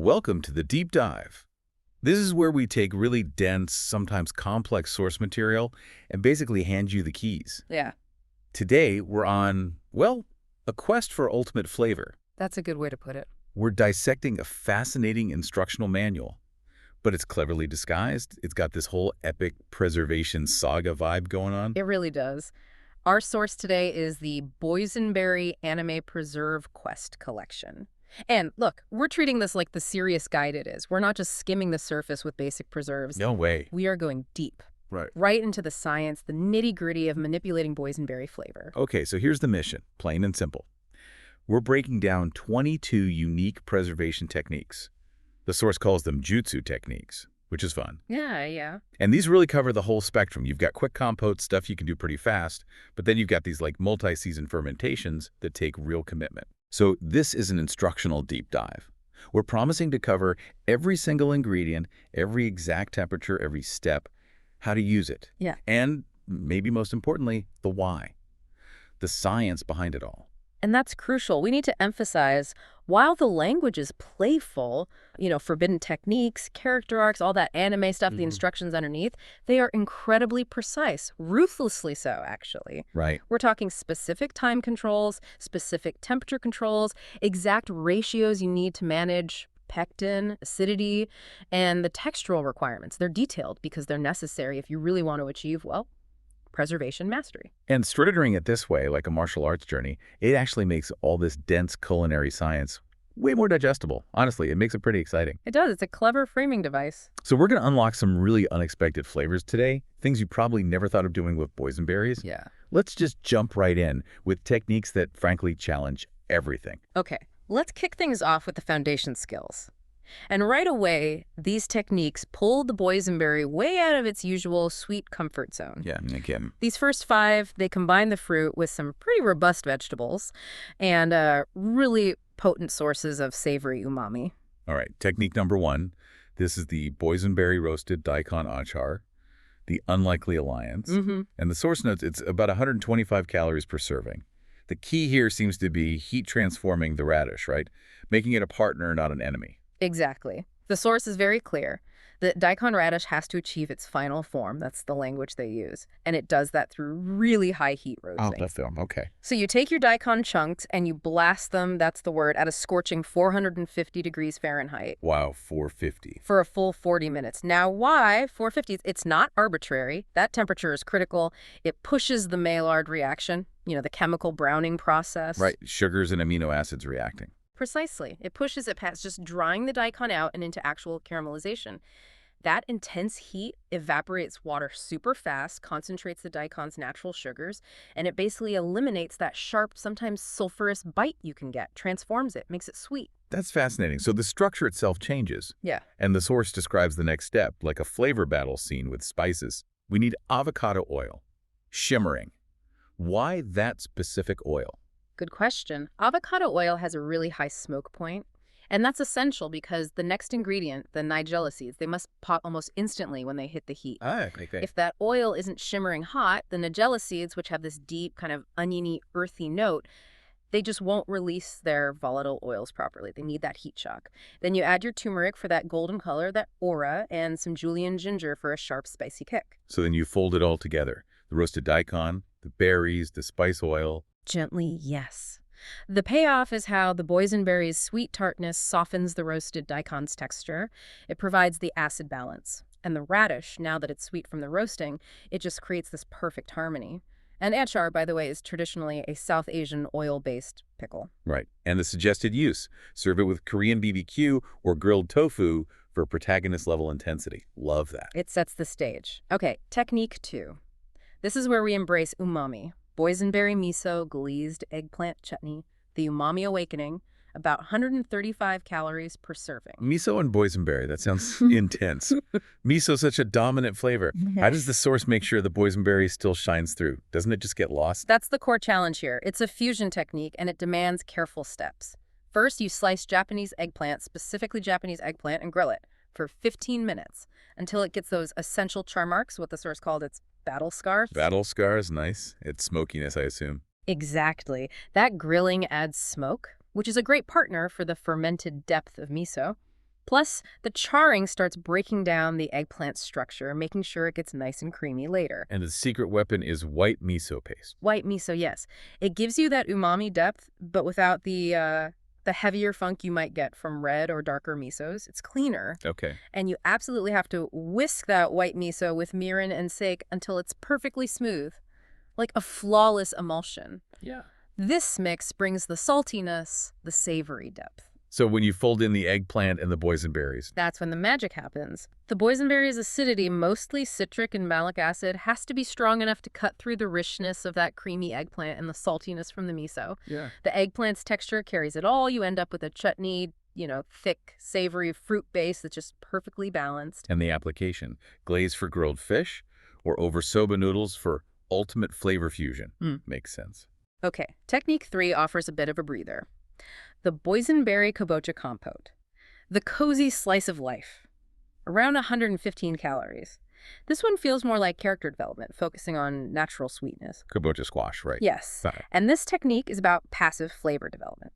Welcome to the Deep Dive. This is where we take really dense, sometimes complex source material and basically hand you the keys. Yeah, Today, we're on, well, a quest for ultimate flavor. that's a good way to put it. We're dissecting a fascinating instructional manual, but it's cleverly disguised. It's got this whole epic preservation saga vibe going on. It really does. Our source today is the Boysenberry Anime Preserve Quest collection. And look, we're treating this like the serious guide it is. We're not just skimming the surface with basic preserves. No way. We are going deep, Right into the science, the nitty-gritty of manipulating boysenberry flavor. Okay, so here's the mission, plain and simple. We're breaking down 22 unique preservation techniques. The source calls them jutsu techniques, which is fun. Yeah. And these really cover the whole spectrum. You've got quick compote stuff you can do pretty fast, but then you've got these like multi-season fermentations that take real commitment. So this is an instructional deep dive. We're promising to cover every single ingredient, every exact temperature, every step, how to use it. Yeah. And maybe most importantly, the why, the science behind it all. And that's crucial. We need to emphasize, while the language is playful, forbidden techniques, character arcs, all that anime stuff, the instructions underneath, they are incredibly precise, ruthlessly so, actually. Right. We're talking specific time controls, specific temperature controls, exact ratios you need to manage pectin, acidity, and the textural requirements. They're detailed because they're necessary if you really want to achieve, well, preservation mastery. And structuring it this way, like a martial arts journey, it actually makes all this dense culinary science way more digestible. Honestly, it makes it pretty exciting. It does. It's a clever framing device. So we're going to unlock some really unexpected flavors today, things you probably never thought of doing with boysenberries. Yeah. Let's just jump right in with techniques that frankly challenge everything. Okay, let's kick things off with the foundation skills. And right away, these techniques pull the boysenberry way out of its usual sweet comfort zone. Yeah, again. These first five, they combine the fruit with some pretty robust vegetables and really potent sources of savory umami. All right, technique number one. This is the boysenberry roasted daikon achar, the unlikely alliance. And the source notes it's about 125 calories per serving. The key here seems to be heat transforming the radish, right? Making it a partner, not an enemy. Exactly. The source is very clear. The daikon radish has to achieve its final form. That's the language they use. And it does that through really high heat roasting. the film, okay. So you take your daikon chunks and you blast them, that's the word, at a scorching 450 degrees Fahrenheit. Wow, 450. For a full 40 minutes. Now, why 450? It's not arbitrary. That temperature is critical. It pushes the Maillard reaction, the chemical browning process. Right, sugars and amino acids reacting. Precisely. It pushes it past just drying the daikon out and into actual caramelization. That intense heat evaporates water super fast, concentrates the daikon's natural sugars, and it basically eliminates that sharp, sometimes sulfurous bite you can get, transforms it, makes it sweet. That's fascinating. So the structure itself changes. Yeah. And the source describes the next step, like a flavor battle scene with spices. We need avocado oil, shimmering. Why that specific oil? Good question. Avocado oil has a really high smoke point, and that's essential because the next ingredient, the nigella seeds, they must pop almost instantly when they hit the heat. Okay. If that oil isn't shimmering hot, the nigella seeds, which have this deep kind of oniony, earthy note, they just won't release their volatile oils properly. They need that heat shock. Then you add your turmeric for that golden color, that aura, and some julienne ginger for a sharp, spicy kick. So then you fold it all together. The roasted daikon, the berries, the spice oil. Gently, yes. The payoff is how the boysenberry's sweet tartness softens the roasted daikon's texture. It provides the acid balance. And the radish, now that it's sweet from the roasting, it just creates this perfect harmony. And achar, by the way, is traditionally a South Asian oil-based pickle. Right. And the suggested use. Serve it with Korean BBQ or grilled tofu for protagonist-level intensity. Love that. It sets the stage. Okay, technique 2. This is where we embrace umami. Boysenberry miso, glazed eggplant chutney, the umami awakening, about 135 calories per serving. Miso and boysenberry, that sounds intense. Miso, such a dominant flavor. How does the source make sure the boysenberry still shines through? Doesn't it just get lost? That's the core challenge here. It's a fusion technique, and it demands careful steps. First, you slice Japanese eggplant, specifically Japanese eggplant, and grill it for 15 minutes until it gets those essential char marks, what the source called its battle scars. Battle scars, nice. It's smokiness, I assume. Exactly. That grilling adds smoke, which is a great partner for the fermented depth of miso. Plus, the charring starts breaking down the eggplant structure, making sure it gets nice and creamy later. And the secret weapon is white miso paste. White miso, yes. It gives you that umami depth, but without the heavier funk you might get from red or darker misos. It's cleaner. Okay. And you absolutely have to whisk that white miso with mirin and sake until it's perfectly smooth, like a flawless emulsion. Yeah. This mix brings the saltiness, the savory depth. So when you fold in the eggplant and the boysenberries. That's when the magic happens. The boysenberry's acidity, mostly citric and malic acid, has to be strong enough to cut through the richness of that creamy eggplant and the saltiness from the miso. Yeah. The eggplant's texture carries it all. You end up with a chutney, thick, savory fruit base that's just perfectly balanced. And the application, glaze for grilled fish or over soba noodles for ultimate flavor fusion. Makes sense. Okay, technique 3 offers a bit of a breather. The boysenberry kabocha compote. The cozy slice of life. Around 115 calories. This one feels more like character development, focusing on natural sweetness. Kabocha squash, right? Yes. Got it. And this technique is about passive flavor development.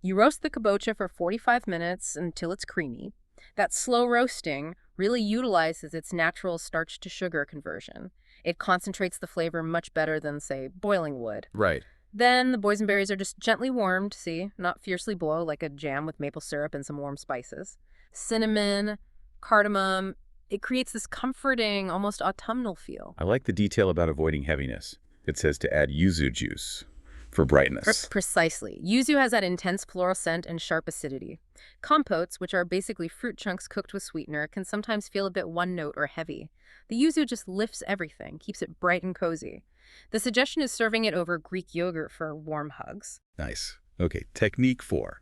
You roast the kabocha for 45 minutes until it's creamy. That slow roasting really utilizes its natural starch-to-sugar conversion. It concentrates the flavor much better than, say, boiling would. Right. Then the boysenberries are just gently warmed, see, not fiercely boiled like a jam with maple syrup and some warm spices. Cinnamon, cardamom, it creates this comforting, almost autumnal feel. I like the detail about avoiding heaviness. It says to add yuzu juice for brightness. Precisely. Yuzu has that intense floral scent and sharp acidity. Compotes, which are basically fruit chunks cooked with sweetener, can sometimes feel a bit one-note or heavy. The yuzu just lifts everything, keeps it bright and cozy. The suggestion is serving it over Greek yogurt for warm hugs. Nice. Okay, technique 4.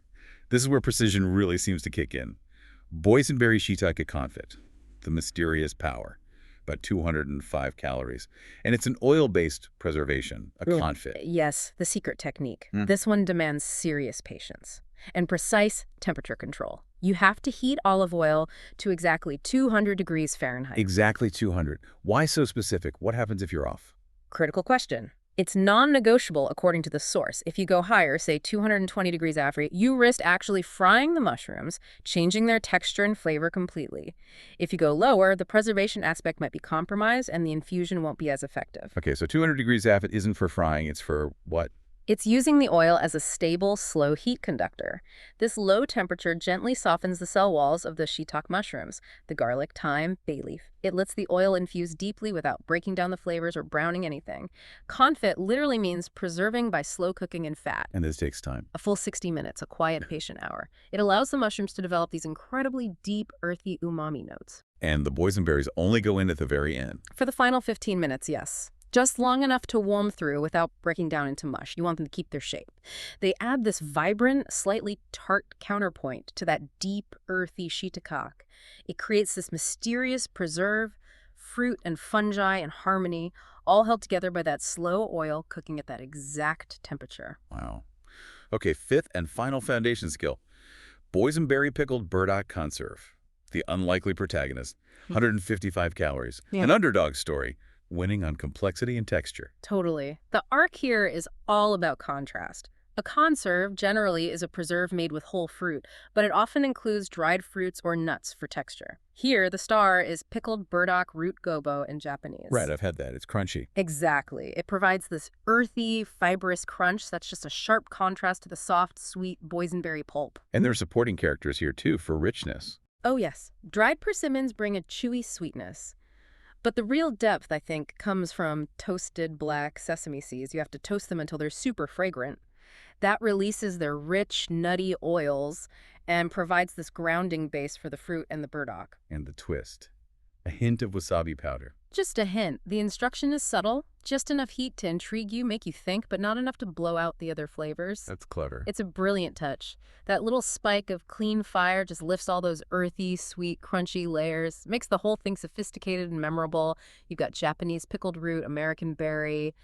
This is where precision really seems to kick in. Boysenberry shiitake confit, the mysterious power, about 205 calories. And it's an oil-based preservation, a confit. Yes, the secret technique. This one demands serious patience and precise temperature control. You have to heat olive oil to exactly 200 degrees Fahrenheit. Exactly 200. Why so specific? What happens if you're off? Critical question. It's non-negotiable according to the source. If you go higher, say 220 degrees Fahrenheit, you risk actually frying the mushrooms, changing their texture and flavor completely. If you go lower, the preservation aspect might be compromised and the infusion won't be as effective. Okay, so 200 degrees Fahrenheit isn't for frying, it's for what? It's using the oil as a stable, slow heat conductor. This low temperature gently softens the cell walls of the shiitake mushrooms, the garlic, thyme, bay leaf. It lets the oil infuse deeply without breaking down the flavors or browning anything. Confit literally means preserving by slow cooking in fat. And this takes time. A full 60 minutes, a quiet, patient hour. It allows the mushrooms to develop these incredibly deep, earthy umami notes. And the boysenberries only go in at the very end. For the final 15 minutes, yes. Just long enough to warm through without breaking down into mush. You want them to keep their shape. They add this vibrant, slightly tart counterpoint to that deep, earthy shiitake. It creates this mysterious preserve, fruit and fungi and harmony, all held together by that slow oil cooking at that exact temperature. Wow. Okay, 5th and final foundation skill. Boysenberry pickled burdock conserve. The unlikely protagonist. 155 calories. Yeah. An underdog story. Winning on complexity and texture. Totally. The arc here is all about contrast. A conserve generally is a preserve made with whole fruit, but it often includes dried fruits or nuts for texture. Here, the star is pickled burdock root gobo in Japanese. Right, I've had that. It's crunchy. Exactly. It provides this earthy, fibrous crunch that's just a sharp contrast to the soft, sweet boysenberry pulp. And there are supporting characters here, too, for richness. Oh, yes. Dried persimmons bring a chewy sweetness. But the real depth, I think, comes from toasted black sesame seeds. You have to toast them until they're super fragrant. That releases their rich, nutty oils and provides this grounding base for the fruit and the burdock. And the twist. A hint of wasabi powder. Just a hint. The instruction is subtle, just enough heat to intrigue you, make you think, but not enough to blow out the other flavors. That's clever. It's a brilliant touch. That little spike of clean fire just lifts all those earthy, sweet, crunchy layers, makes the whole thing sophisticated and memorable. You've got Japanese pickled root, American berry,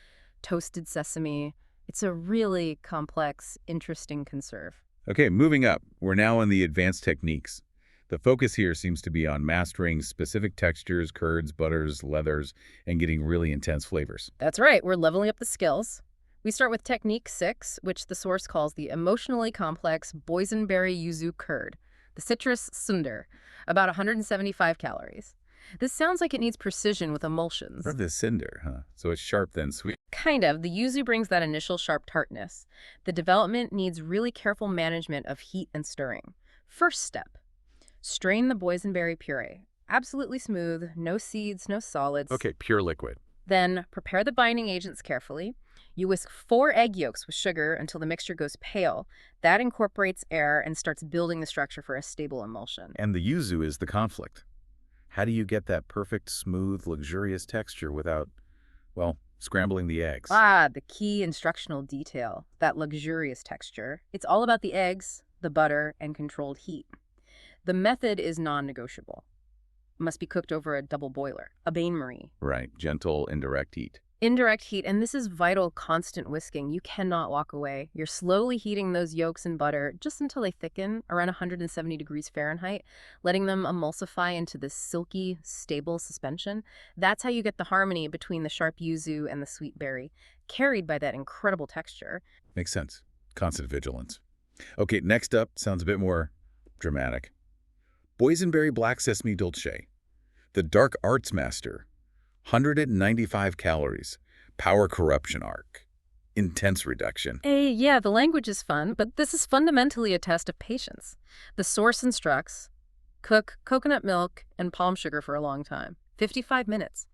toasted sesame. It's a really complex, interesting conserve. Okay, moving up. We're now on the advanced techniques. The focus here seems to be on mastering specific textures, curds, butters, leathers, and getting really intense flavors. That's right. We're leveling up the skills. We start with technique 6, which the source calls the emotionally complex boysenberry yuzu curd. The citrus sunder, about 175 calories. This sounds like it needs precision with emulsions. Love this cinder, huh? So it's sharp then sweet. Kind of. The yuzu brings that initial sharp tartness. The development needs really careful management of heat and stirring. First step, strain the boysenberry puree. Absolutely smooth, no seeds, no solids. Okay, pure liquid. Then prepare the binding agents carefully. You whisk 4 egg yolks with sugar until the mixture goes pale. That incorporates air and starts building the structure for a stable emulsion. And the yuzu is the conflict. How do you get that perfect, smooth, luxurious texture without, well, scrambling the eggs? The key instructional detail, that luxurious texture. It's all about the eggs, the butter, and controlled heat. The method is non-negotiable. Must be cooked over a double boiler, a bain-marie. Right, gentle, indirect heat. Indirect heat, and this is vital, constant whisking. You cannot walk away. You're slowly heating those yolks in butter just until they thicken, around 170 degrees Fahrenheit, letting them emulsify into this silky, stable suspension. That's how you get the harmony between the sharp yuzu and the sweet berry, carried by that incredible texture. Makes sense. Constant vigilance. Okay, next up sounds a bit more dramatic. Boysenberry Black Sesame Dolce. The Dark Arts Master. 195 calories. Power corruption arc. Intense reduction. Yeah, the language is fun, but this is fundamentally a test of patience. The source instructs, cook coconut milk and palm sugar for a long time, 55 minutes,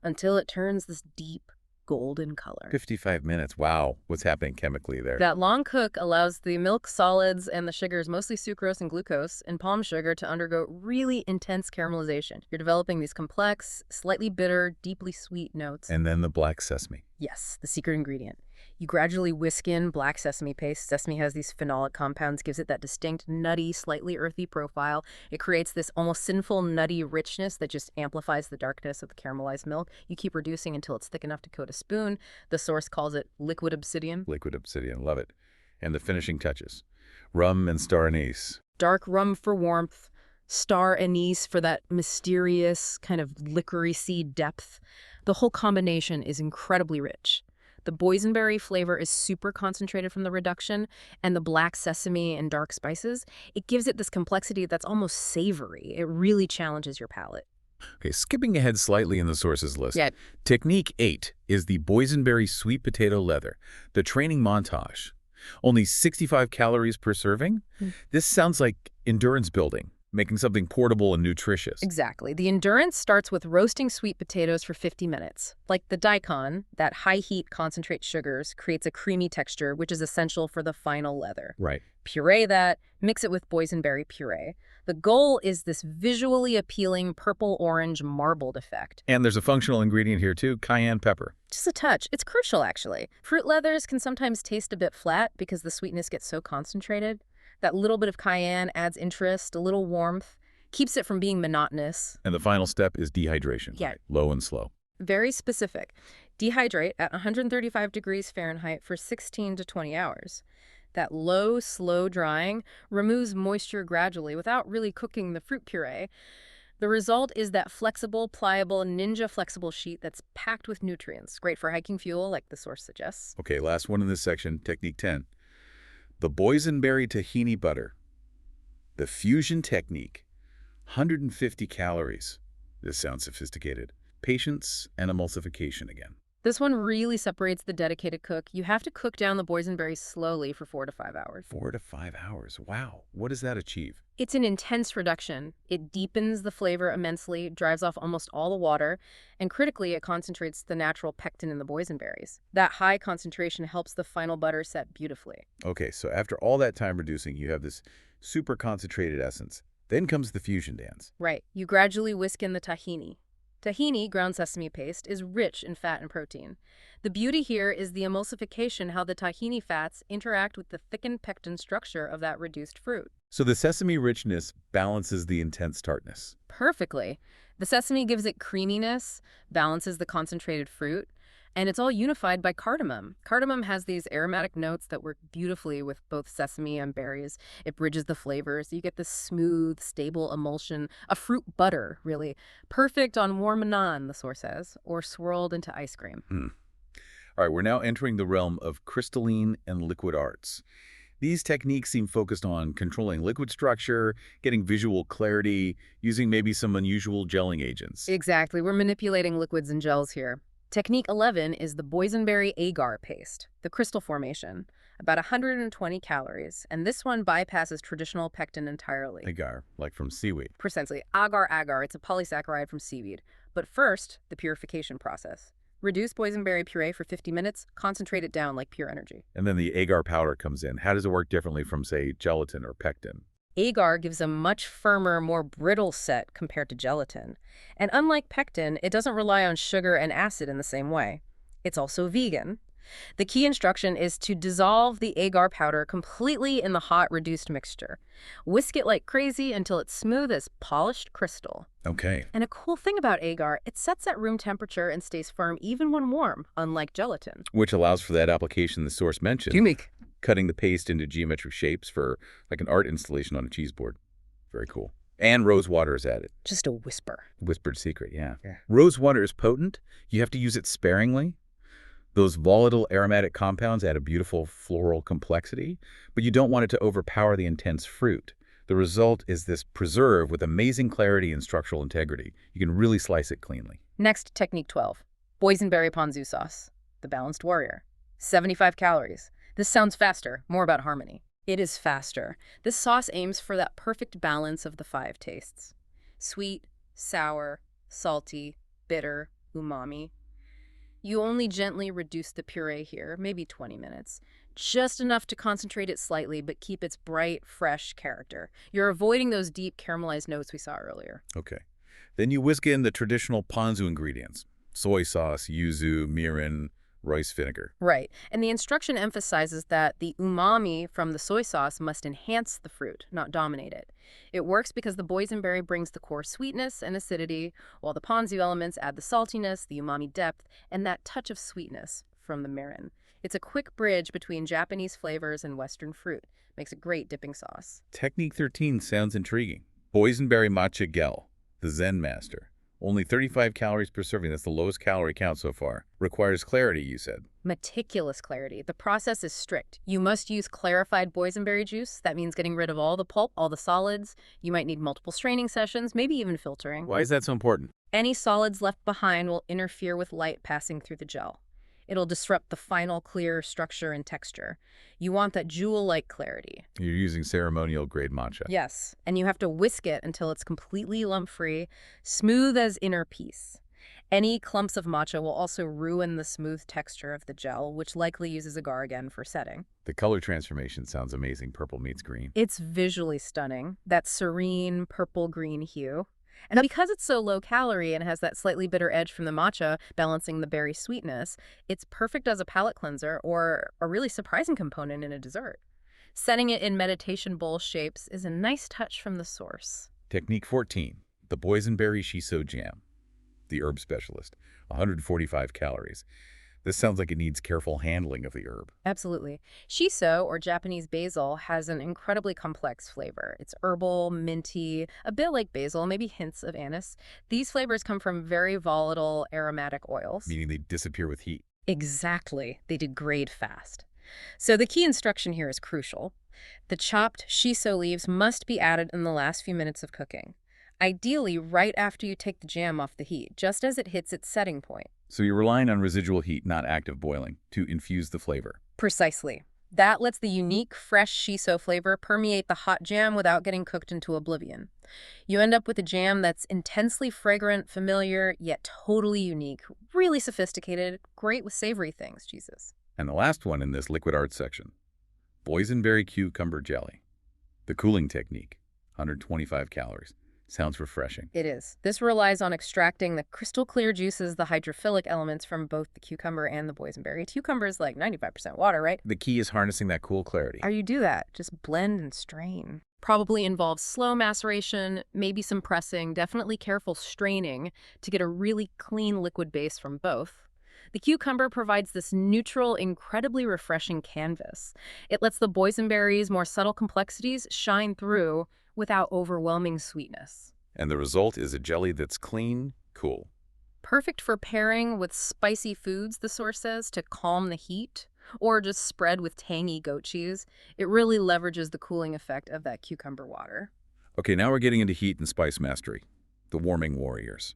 until it turns this deep golden color. 55 minutes. Wow. What's happening chemically there? That long cook allows the milk solids and the sugars, mostly sucrose and glucose, and palm sugar to undergo really intense caramelization. You're developing these complex, slightly bitter, deeply sweet notes. And then the black sesame. Yes, the secret ingredient. You gradually whisk in black sesame paste. Sesame has these phenolic compounds, gives it that distinct, nutty, slightly earthy profile. It creates this almost sinful, nutty richness that just amplifies the darkness of the caramelized milk. You keep reducing until it's thick enough to coat a spoon. The source calls it liquid obsidian. Liquid obsidian. Love it. And the finishing touches. Rum and star anise. Dark rum for warmth, star anise for that mysterious kind of licorice-y depth. The whole combination is incredibly rich. The boysenberry flavor is super concentrated from the reduction, and the black sesame and dark spices, it gives it this complexity that's almost savory. It really challenges your palate. Okay, skipping ahead slightly in the sources list. Yeah. Technique 8 is the boysenberry sweet potato leather, the training montage. Only 65 calories per serving? This sounds like endurance building, making something portable and nutritious. Exactly. The endurance starts with roasting sweet potatoes for 50 minutes. Like the daikon, that high-heat concentrate sugars creates a creamy texture, which is essential for the final leather. Right. Puree that, mix it with boysenberry puree. The goal is this visually appealing purple-orange marbled effect. And there's a functional ingredient here too, cayenne pepper. Just a touch. It's crucial, actually. Fruit leathers can sometimes taste a bit flat because the sweetness gets so concentrated. That little bit of cayenne adds interest, a little warmth, keeps it from being monotonous. And the final step is dehydration. Yeah. Right? Low and slow. Very specific. Dehydrate at 135 degrees Fahrenheit for 16 to 20 hours. That low, slow drying removes moisture gradually without really cooking the fruit puree. The result is that flexible, pliable, ninja flexible sheet that's packed with nutrients. Great for hiking fuel, like the source suggests. Okay, last one in this section, technique 10. The boysenberry tahini butter. The fusion technique. 150 calories. This sounds sophisticated. Patience and emulsification again. This one really separates the dedicated cook. You have to cook down the boysenberries slowly for 4 to 5 hours. 4 to 5 hours. Wow. What does that achieve? It's an intense reduction. It deepens the flavor immensely, drives off almost all the water, and critically, it concentrates the natural pectin in the boysenberries. That high concentration helps the final butter set beautifully. Okay, so after all that time reducing, you have this super concentrated essence. Then comes the fusion dance. Right. You gradually whisk in the tahini. Tahini, ground sesame paste, is rich in fat and protein. The beauty here is the emulsification, how the tahini fats interact with the thickened pectin structure of that reduced fruit. So the sesame richness balances the intense tartness. Perfectly. The sesame gives it creaminess, balances the concentrated fruit, and it's all unified by cardamom. Cardamom has these aromatic notes that work beautifully with both sesame and berries. It bridges the flavors. You get this smooth, stable emulsion, a fruit butter, really. Perfect on warm naan, the source says, or swirled into ice cream. All right, we're now entering the realm of crystalline and liquid arts. These techniques seem focused on controlling liquid structure, getting visual clarity, using maybe some unusual gelling agents. Exactly. We're manipulating liquids and gels here. Technique 11 is the boysenberry agar paste, the crystal formation, about 120 calories, and this one bypasses traditional pectin entirely. Agar, like from seaweed. Precisely. Agar-agar, it's a polysaccharide from seaweed. But first, the purification process. Reduce boysenberry puree for 50 minutes, concentrate it down like pure energy. And then the agar powder comes in. How does it work differently from, say, gelatin or pectin? Agar gives a much firmer, more brittle set compared to gelatin. And unlike pectin, it doesn't rely on sugar and acid in the same way. It's also vegan. The key instruction is to dissolve the agar powder completely in the hot, reduced mixture. Whisk it like crazy until it's smooth as polished crystal. Okay. And a cool thing about agar, it sets at room temperature and stays firm even when warm, unlike gelatin. Which allows for that application the source mentioned. Unique. Cutting the paste into geometric shapes for like an art installation on a cheese board. Very cool. And rose water is added. Just a whisper. Whispered secret, yeah. Yeah. Rose water is potent. You have to use it sparingly. Those volatile aromatic compounds add a beautiful floral complexity, but you don't want it to overpower the intense fruit. The result is this preserve with amazing clarity and structural integrity. You can really slice it cleanly. Next, technique 12. Boysenberry ponzu sauce. The balanced warrior. 75 calories. This sounds faster, more about harmony. It is faster. This sauce aims for that perfect balance of the 5 tastes. Sweet, sour, salty, bitter, umami. You only gently reduce the puree here, maybe 20 minutes. Just enough to concentrate it slightly, but keep its bright, fresh character. You're avoiding those deep caramelized notes we saw earlier. Okay. Then you whisk in the traditional ponzu ingredients. Soy sauce, yuzu, mirin, rice vinegar. Right. And the instruction emphasizes that the umami from the soy sauce must enhance the fruit, not dominate it. It works because the boysenberry brings the core sweetness and acidity, while the ponzu elements add the saltiness, the umami depth, and that touch of sweetness from the mirin. It's a quick bridge between Japanese flavors and Western fruit. Makes a great dipping sauce. Technique 13 sounds intriguing. Boysenberry matcha gel, the Zen master. Only 35 calories per serving. That's the lowest calorie count so far. Requires clarity, you said. Meticulous clarity. The process is strict. You must use clarified boysenberry juice. That means getting rid of all the pulp, all the solids. You might need multiple straining sessions, maybe even filtering. Why is that so important? Any solids left behind will interfere with light passing through the gel. It'll disrupt the final clear structure and texture. You want that jewel-like clarity. You're using ceremonial grade matcha. Yes, and you have to whisk it until it's completely lump-free, smooth as inner peace. Any clumps of matcha will also ruin the smooth texture of the gel, which likely uses agar again for setting. The color transformation sounds amazing. Purple meets green. It's visually stunning, that serene purple-green hue. And because it's so low calorie and has that slightly bitter edge from the matcha balancing the berry sweetness, it's perfect as a palate cleanser or a really surprising component in a dessert. Setting it in meditation bowl shapes is a nice touch from the source. Technique 14, the boysenberry shiso jam. The herb specialist, 145 calories. This sounds like it needs careful handling of the herb. Absolutely. Shiso, or Japanese basil, has an incredibly complex flavor. It's herbal, minty, a bit like basil, maybe hints of anise. These flavors come from very volatile aromatic oils. Meaning they disappear with heat. Exactly. They degrade fast. So the key instruction here is crucial. The chopped shiso leaves must be added in the last few minutes of cooking. Ideally, right after you take the jam off the heat, just as it hits its setting point. So you're relying on residual heat, not active boiling, to infuse the flavor. Precisely. That lets the unique, fresh shiso flavor permeate the hot jam without getting cooked into oblivion. You end up with a jam that's intensely fragrant, familiar, yet totally unique, really sophisticated, great with savory things, Jesus. And the last one in this liquid art section, boysenberry cucumber jelly. The cooling technique, 125 calories. Sounds refreshing. It is. This relies on extracting the crystal clear juices, the hydrophilic elements from both the cucumber and the boysenberry. Cucumber is like 95% water, right? The key is harnessing that cool clarity. How you do that? Just blend and strain. Probably involves slow maceration, maybe some pressing, definitely careful straining to get a really clean liquid base from both. The cucumber provides this neutral, incredibly refreshing canvas. It lets the boysenberry's more subtle complexities shine through without overwhelming sweetness. And the result is a jelly that's clean, cool. Perfect for pairing with spicy foods, the source says, to calm the heat, or just spread with tangy goat cheese. It really leverages the cooling effect of that cucumber water. Okay, now we're getting into heat and spice mastery, the warming warriors.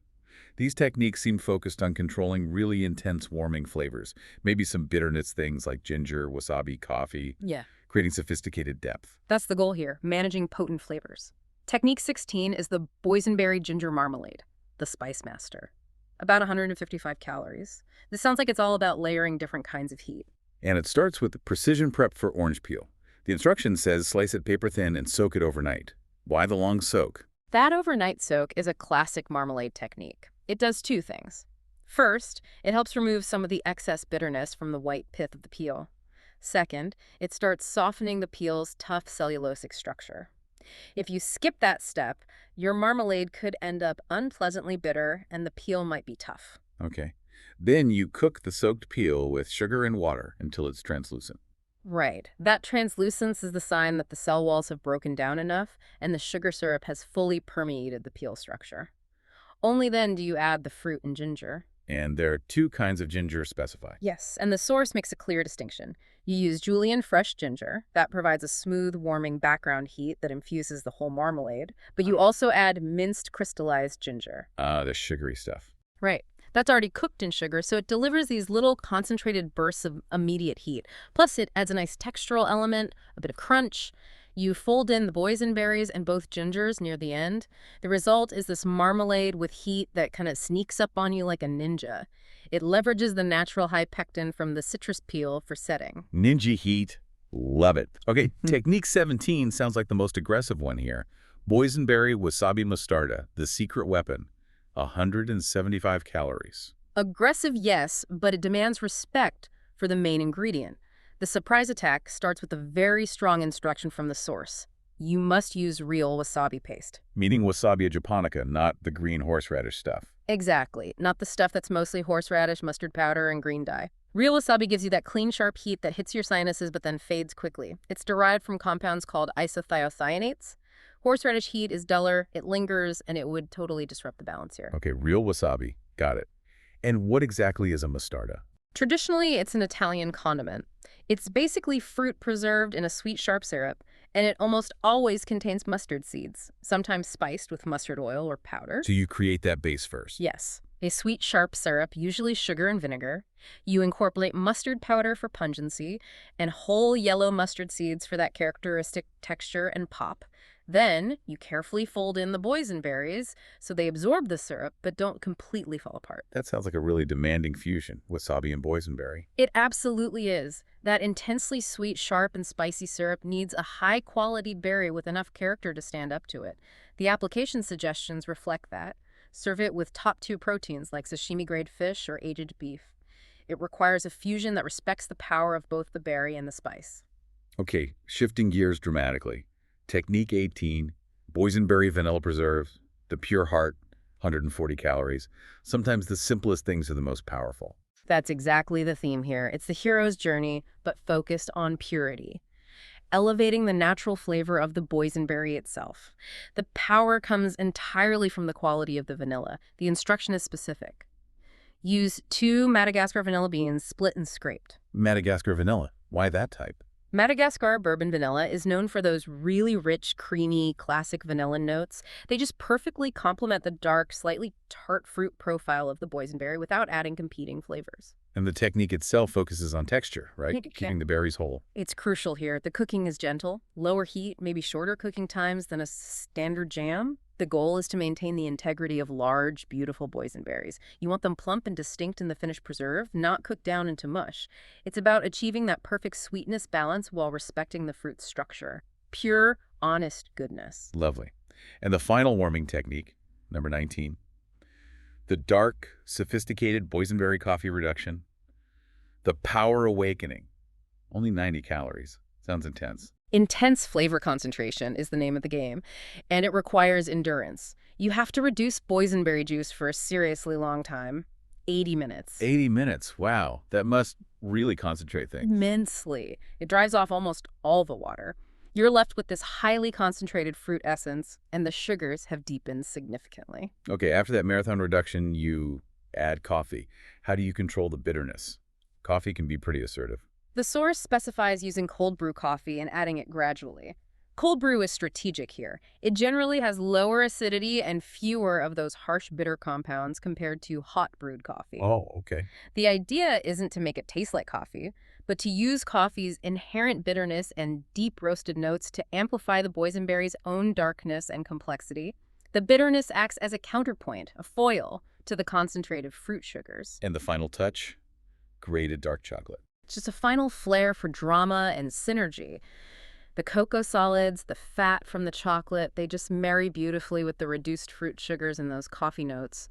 These techniques seem focused on controlling really intense warming flavors, maybe some bitterness things like ginger, wasabi, coffee, Yeah. creating sophisticated depth. That's the goal here, managing potent flavors. Technique 16 is the boysenberry ginger marmalade, the spice master. About 155 calories. This sounds like it's all about layering different kinds of heat. And it starts with precision prep for orange peel. The instruction says slice it paper thin and soak it overnight. Why the long soak? That overnight soak is a classic marmalade technique. It does two things. First, it helps remove some of the excess bitterness from the white pith of the peel. Second, it starts softening the peel's tough cellulosic structure. If you skip that step, your marmalade could end up unpleasantly bitter and the peel might be tough. Okay. Then you cook the soaked peel with sugar and water until it's translucent. Right. That translucence is the sign that the cell walls have broken down enough and the sugar syrup has fully permeated the peel structure. Only then do you add the fruit and ginger. And there are two kinds of ginger specified. Yes, and the source makes a clear distinction. You use Julienne fresh ginger. That provides a smooth, warming background heat that infuses the whole marmalade. But you also add minced crystallized ginger. The sugary stuff. Right. That's already cooked in sugar, so it delivers these little concentrated bursts of immediate heat. Plus, it adds a nice textural element, a bit of crunch. You fold in the boysenberries and both gingers near the end. The result is this marmalade with heat that kind of sneaks up on you like a ninja. It leverages the natural high pectin from the citrus peel for setting. Ninja heat. Love it. Okay, technique 17 sounds like the most aggressive one here. Boysenberry wasabi mostarda, the secret weapon. 175 calories. Aggressive, yes, but it demands respect for the main ingredient. The surprise attack starts with a very strong instruction from the source. You must use real wasabi paste. Meaning wasabi japonica, not the green horseradish stuff. Exactly. Not the stuff that's mostly horseradish, mustard powder, and green dye. Real wasabi gives you that clean, sharp heat that hits your sinuses but then fades quickly. It's derived from compounds called isothiocyanates. Horseradish heat is duller, it lingers, and it would totally disrupt the balance here. Okay, real wasabi. Got it. And what exactly is a mostarda? Traditionally, it's an Italian condiment. It's basically fruit preserved in a sweet, sharp syrup, and it almost always contains mustard seeds, sometimes spiced with mustard oil or powder. So you create that base first. Yes, a sweet, sharp syrup, usually sugar and vinegar. You incorporate mustard powder for pungency and whole yellow mustard seeds for that characteristic texture and pop. Then, you carefully fold in the boysenberries so they absorb the syrup but don't completely fall apart. That sounds like a really demanding fusion, wasabi and boysenberry. It absolutely is. That intensely sweet, sharp, and spicy syrup needs a high-quality berry with enough character to stand up to it. The application suggestions reflect that. Serve it with top-tier proteins like sashimi-grade fish or aged beef. It requires a fusion that respects the power of both the berry and the spice. Okay, shifting gears dramatically. Technique 18, boysenberry vanilla preserves, the pure heart, 140 calories. Sometimes the simplest things are the most powerful. That's exactly the theme here. It's the hero's journey, but focused on purity. Elevating the natural flavor of the boysenberry itself. The power comes entirely from the quality of the vanilla. The instruction is specific. Use 2 Madagascar vanilla beans split and scraped. Madagascar vanilla. Why that type? Madagascar bourbon vanilla is known for those really rich, creamy, classic vanilla notes. They just perfectly complement the dark, slightly tart fruit profile of the boysenberry without adding competing flavors. And the technique itself focuses on texture, right? Yeah. Keeping the berries whole. It's crucial here. The cooking is gentle, lower heat, maybe shorter cooking times than a standard jam. The goal is to maintain the integrity of large, beautiful boysenberries. You want them plump and distinct in the finished preserve, not cooked down into mush. It's about achieving that perfect sweetness balance while respecting the fruit's structure. Pure, honest goodness. Lovely. And the final warming technique, number 19. The dark, sophisticated boysenberry coffee reduction. The power awakening. Only 90 calories. Sounds intense. Intense flavor concentration is the name of the game, and it requires endurance. You have to reduce boysenberry juice for a seriously long time, 80 minutes. 80 minutes. Wow. That must really concentrate things. Immensely. It dries off almost all the water. You're left with this highly concentrated fruit essence, and the sugars have deepened significantly. Okay, after that marathon reduction, you add coffee. How do you control the bitterness? Coffee can be pretty assertive. The source specifies using cold brew coffee and adding it gradually. Cold brew is strategic here. It generally has lower acidity and fewer of those harsh bitter compounds compared to hot brewed coffee. Oh, okay. The idea isn't to make it taste like coffee, but to use coffee's inherent bitterness and deep roasted notes to amplify the boysenberry's own darkness and complexity. The bitterness acts as a counterpoint, a foil, to the concentrated fruit sugars. And the final touch? Grated dark chocolate. It's just a final flair for drama and synergy. The cocoa solids, the fat from the chocolate, they just marry beautifully with the reduced fruit sugars and those coffee notes.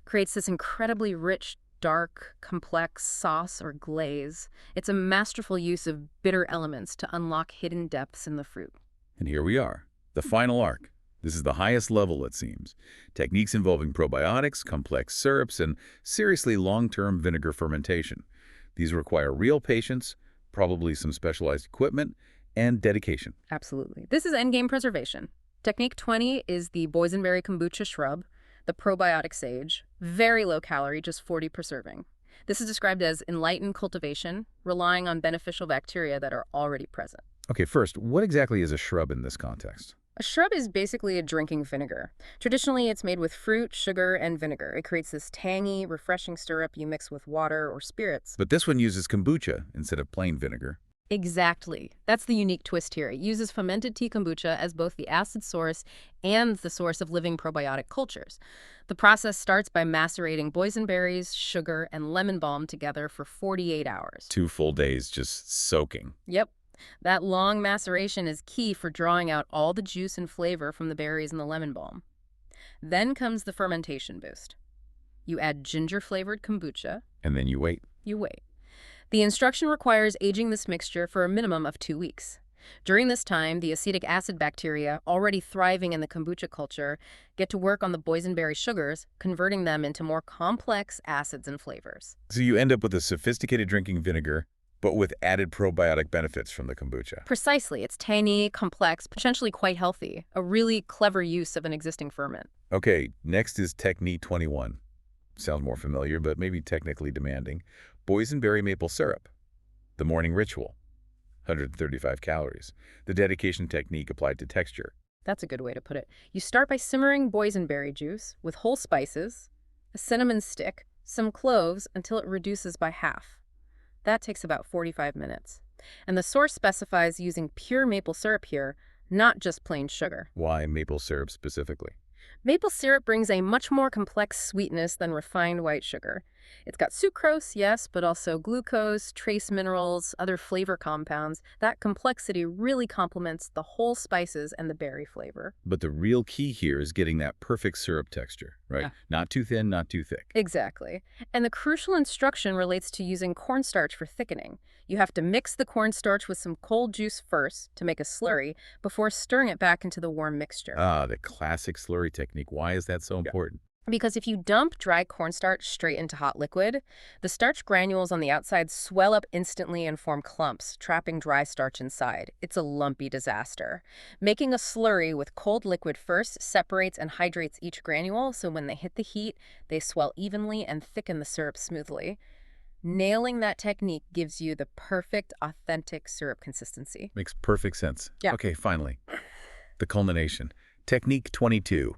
Creates this incredibly rich, dark, complex sauce or glaze. It's a masterful use of bitter elements to unlock hidden depths in the fruit. And here we are, the final arc. This is the highest level, it seems. Techniques involving probiotics, complex syrups, and seriously long-term vinegar fermentation. These require real patience, probably some specialized equipment, and dedication. Absolutely. This is endgame preservation. Technique 20 is the boysenberry kombucha shrub, the probiotic sage, very low calorie, just 40 per serving. This is described as enlightened cultivation, relying on beneficial bacteria that are already present. Okay, first, what exactly is a shrub in this context? A shrub is basically a drinking vinegar. Traditionally, it's made with fruit, sugar, and vinegar. It creates this tangy, refreshing syrup you mix with water or spirits. But this one uses kombucha instead of plain vinegar. Exactly. That's the unique twist here. It uses fermented tea kombucha as both the acid source and the source of living probiotic cultures. The process starts by macerating boysenberries, sugar, and lemon balm together for 48 hours. 2 full days just soaking. Yep. That long maceration is key for drawing out all the juice and flavor from the berries and the lemon balm. Then comes the fermentation boost. You add ginger-flavored kombucha. And then you wait. You wait. The instruction requires aging this mixture for a minimum of 2 weeks. During this time, the acetic acid bacteria, already thriving in the kombucha culture, get to work on the boysenberry sugars, converting them into more complex acids and flavors. So you end up with a sophisticated drinking vinegar, but with added probiotic benefits from the kombucha. Precisely. It's tangy, complex, potentially quite healthy. A really clever use of an existing ferment. Okay, next is Technique 21. Sounds more familiar, but maybe technically demanding. Boysenberry maple syrup. The morning ritual. 135 calories. The dedication technique applied to texture. That's a good way to put it. You start by simmering boysenberry juice with whole spices, a cinnamon stick, some cloves until it reduces by half. That takes about 45 minutes. And the source specifies using pure maple syrup here, not just plain sugar. Why maple syrup specifically? Maple syrup brings a much more complex sweetness than refined white sugar. It's got sucrose, yes, but also glucose, trace minerals, other flavor compounds. That complexity really complements the whole spices and the berry flavor. But the real key here is getting that perfect syrup texture, right? Yeah. Not too thin, not too thick. Exactly. And the crucial instruction relates to using cornstarch for thickening. You have to mix the cornstarch with some cold juice first to make a slurry before stirring it back into the warm mixture. Ah, the classic slurry technique. Why is that so important? Because if you dump dry cornstarch straight into hot liquid, the starch granules on the outside swell up instantly and form clumps, trapping dry starch inside. It's a lumpy disaster. Making a slurry with cold liquid first separates and hydrates each granule, so when they hit the heat, they swell evenly and thicken the syrup smoothly. Nailing that technique gives you the perfect, authentic syrup consistency. Makes perfect sense. Yeah. Okay, finally. The culmination. Technique 22.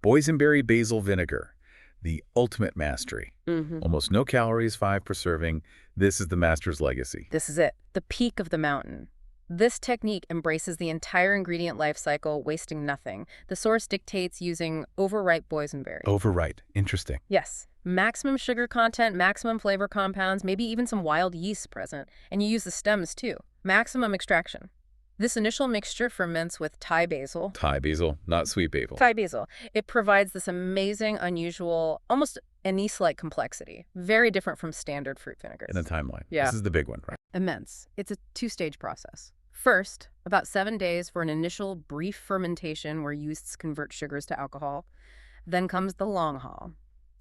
Boysenberry basil vinegar. The ultimate mastery. Almost no calories, 5 per serving. This is the master's legacy. This is it. The peak of the mountain. This technique embraces the entire ingredient life cycle, wasting nothing. The source dictates using overripe boysenberry. Overripe. Interesting. Yes. Maximum sugar content, maximum flavor compounds, maybe even some wild yeast present. And you use the stems too. Maximum extraction. This initial mixture ferments with Thai basil. Thai basil, not sweet basil. Thai basil. It provides this amazing, unusual, almost anise-like complexity. Very different from standard fruit vinegars. In the timeline. Yeah. This is the big one, right? Immense. It's a 2-stage process. First, about 7 days for an initial brief fermentation where yeasts convert sugars to alcohol. Then comes the long haul.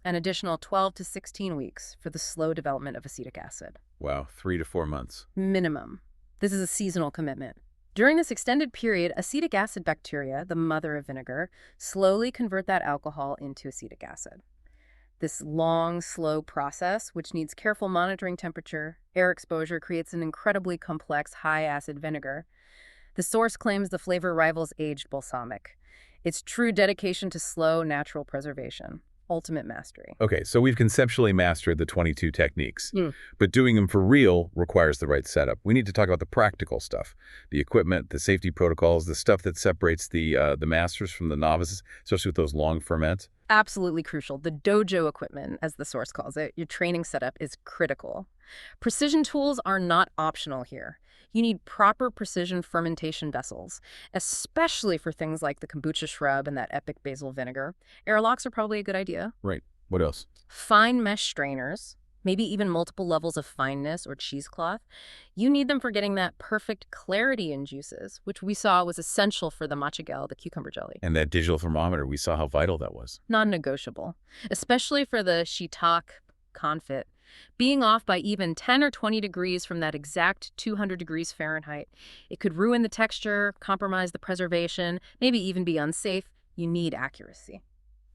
An additional 12 to 16 weeks for the slow development of acetic acid. Wow, 3 to 4 months. Minimum. This is a seasonal commitment. During this extended period, acetic acid bacteria, the mother of vinegar, slowly convert that alcohol into acetic acid. This long, slow process, which needs careful monitoring temperature, air exposure, creates an incredibly complex high-acid vinegar. The source claims the flavor rivals aged balsamic. It's true dedication to slow, natural preservation. Ultimate mastery. Okay, so we've conceptually mastered the 22 techniques, Mm. but doing them for real requires the right setup. We need to talk about the practical stuff, the equipment, the safety protocols, the stuff that separates the masters from the novices, especially with those long ferments. Absolutely crucial. The dojo equipment, as the source calls it, your training setup is critical. Precision tools are not optional here. You need proper precision fermentation vessels, especially for things like the kombucha shrub and that epic basil vinegar. Airlocks are probably a good idea. Right. What else? Fine mesh strainers, maybe even multiple levels of fineness or cheesecloth. You need them for getting that perfect clarity in juices, which we saw was essential for the matcha gel, the cucumber jelly. And that digital thermometer, we saw how vital that was. Non-negotiable, especially for the shiitake confit. Being off by even 10 or 20 degrees from that exact 200 degrees Fahrenheit, it could ruin the texture, compromise the preservation, maybe even be unsafe. You need accuracy.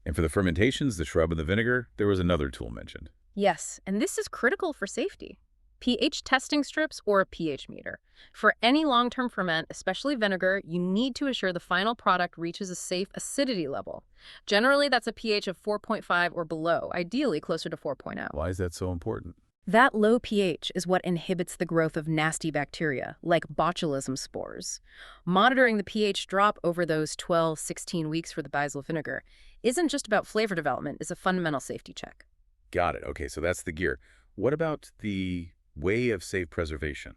And for the fermentations, the shrub and the vinegar, there was another tool mentioned. Yes, and this is critical for safety. pH testing strips or a pH meter. For any long-term ferment, especially vinegar, you need to assure the final product reaches a safe acidity level. Generally, that's a pH of 4.5 or below, ideally closer to 4.0. Why is that so important? That low pH is what inhibits the growth of nasty bacteria, like botulism spores. Monitoring the pH drop over those 12-16 weeks for the basil vinegar isn't just about flavor development, it's a fundamental safety check. Got it. Okay, so that's the gear. What about the way of safe preservation,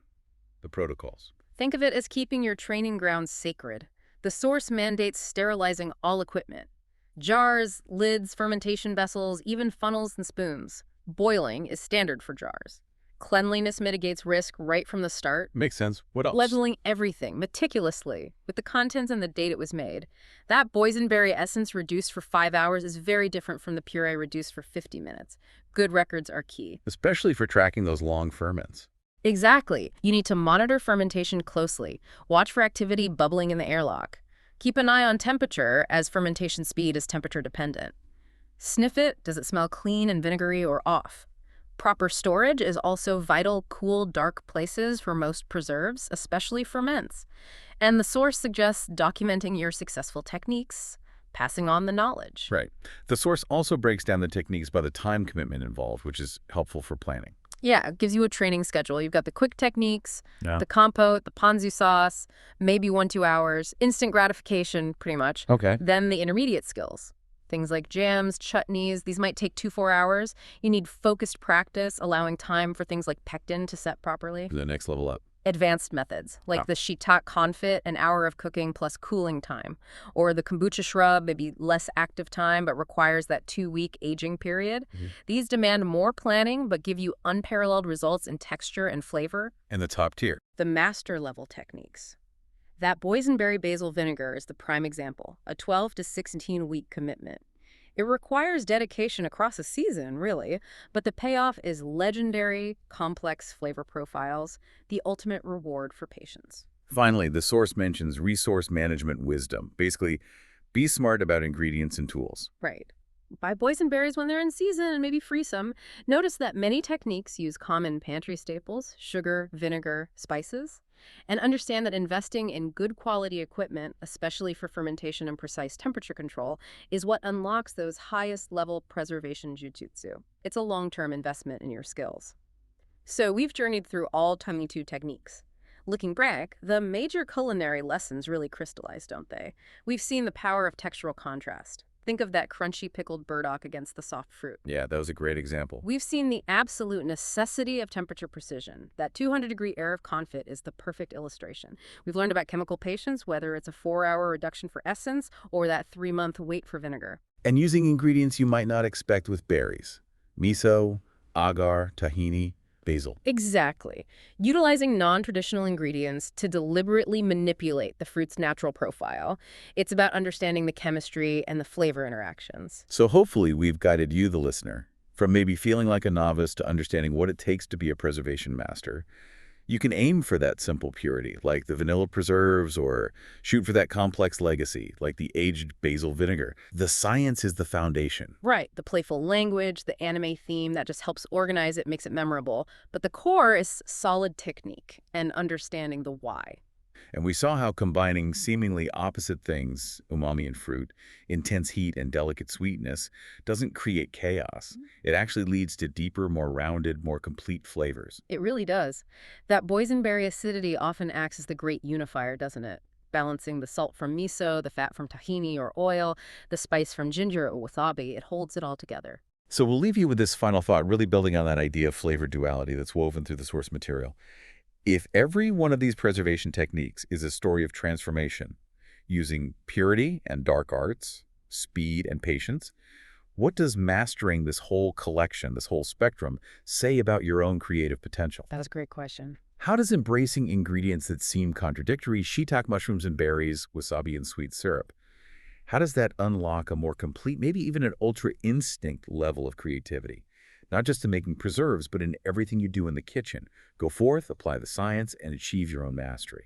the protocols? Think of it as keeping your training grounds sacred. The source mandates sterilizing all equipment. Jars, lids, fermentation vessels, even funnels and spoons. Boiling is standard for jars. Cleanliness mitigates risk right from the start. Makes sense. What else? Leveling everything meticulously with the contents and the date it was made. That boysenberry essence reduced for 5 hours is very different from the puree reduced for 50 minutes. Good records are key. Especially for tracking those long ferments. Exactly. You need to monitor fermentation closely. Watch for activity bubbling in the airlock. Keep an eye on temperature, as fermentation speed is temperature dependent. Sniff it. Does it smell clean and vinegary or off? Proper storage is also vital. Cool, dark places for most preserves, especially ferments. And the source suggests documenting your successful techniques, passing on the knowledge. Right. The source also breaks down the techniques by the time commitment involved, which is helpful for planning. Yeah, it gives you a training schedule. You've got the quick techniques, Yeah. the compote, the ponzu sauce, maybe 1-2 hours, instant gratification, pretty much. Okay. Then the intermediate skills. Things like jams, chutneys, these might take 2-4 hours. You need focused practice, allowing time for things like pectin to set properly. The next level up. Advanced methods, like Oh. the shiitake confit, an hour of cooking plus cooling time. Or the kombucha shrub, maybe less active time, but requires that 2-week aging period. Mhm. These demand more planning, but give you unparalleled results in texture and flavor. And the top tier. The master level techniques. That boysenberry basil vinegar is the prime example, a 12 to 16 week commitment. It requires dedication across a season, really, but the payoff is legendary, complex flavor profiles, the ultimate reward for patience. Finally, the source mentions resource management wisdom. Basically, be smart about ingredients and tools. Right. Buy boysenberries when they're in season and maybe freeze them. Notice that many techniques use common pantry staples, sugar, vinegar, spices, and understand that investing in good quality equipment, especially for fermentation and precise temperature control, is what unlocks those highest level preservation jujutsu. It's a long-term investment in your skills. So we've journeyed through all 22 techniques. Looking back, the major culinary lessons really crystallize, don't they? We've seen the power of textural contrast. Think of that crunchy pickled burdock against the soft fruit. Yeah, that was a great example. We've seen the absolute necessity of temperature precision. That 200-degree air of confit is the perfect illustration. We've learned about chemical patience, whether it's a 4-hour reduction for essence or that 3-month wait for vinegar. And using ingredients you might not expect with berries. Miso, agar, tahini, basil. Exactly. Utilizing non-traditional ingredients to deliberately manipulate the fruit's natural profile. It's about understanding the chemistry and the flavor interactions. So hopefully we've guided you, the listener, from maybe feeling like a novice to understanding what it takes to be a preservation master. You can aim for that simple purity, like the vanilla preserves, or shoot for that complex legacy, like the aged basil vinegar. The science is the foundation. Right, the playful language, the anime theme, that just helps organize it, makes it memorable. But the core is solid technique and understanding the why. And we saw how combining seemingly opposite things, umami and fruit, intense heat and delicate sweetness, doesn't create chaos. It actually leads to deeper, more rounded, more complete flavors. It really does. That boysenberry acidity often acts as the great unifier, doesn't it? Balancing the salt from miso, the fat from tahini or oil, the spice from ginger or wasabi, it holds it all together. So we'll leave you with this final thought, really building on that idea of flavor duality that's woven through the source material. If every one of these preservation techniques is a story of transformation, using purity and dark arts, speed and patience, what does mastering this whole collection, this whole spectrum, say about your own creative potential? That's a great question. How does embracing ingredients that seem contradictory, shiitake mushrooms and berries, wasabi and sweet syrup, how does that unlock a more complete, maybe even an ultra instinct level of creativity? Not just in making preserves, but in everything you do in the kitchen. Go forth, apply the science, and achieve your own mastery.